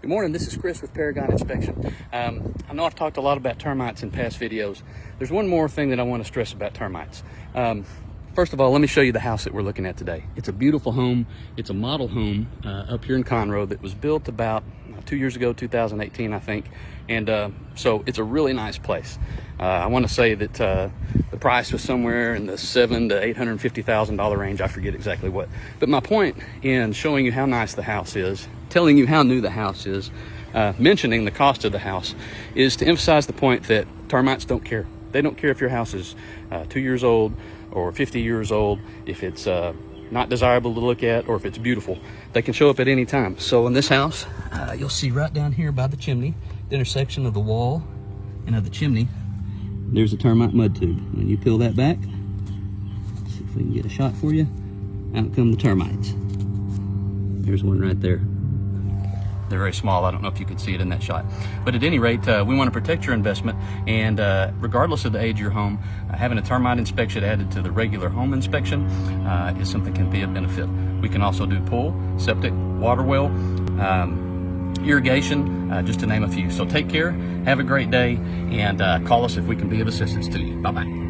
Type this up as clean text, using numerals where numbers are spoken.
Good morning, this is Chris with Paragon Inspection. I know I've talked a lot about termites in past videos. There's one more thing that I want to stress about termites. First of all, let me show you the house that we're looking at today. It's a beautiful home. It's a model home up here in Conroe that was built about 2 years ago, 2018, I think. And so it's a really nice place. I want to say that the price was somewhere in the $700,000 to $850,000 range. I forget exactly what. But my point in showing you how nice the house is, telling you how new the house is, mentioning the cost of the house, is to emphasize the point that termites don't care. They don't care if your house is 2 years old or 50 years old, if it's not desirable to look at, or if it's beautiful. They can show up at any time. So in this house, you'll see right down here by the chimney, the intersection of the wall and of the chimney, there's a termite mud tube. When you peel that back, see if we can get a shot for you, out come the termites. There's one right there. They're very small. I don't know if you can see it in that shot. But at any rate, we want to protect your investment, and regardless of the age of your home, having a termite inspection added to the regular home inspection is something that can be a benefit. We can also do pool, septic, water well, irrigation, just to name a few. So take care, have a great day, and call us if we can be of assistance to you. Bye-bye.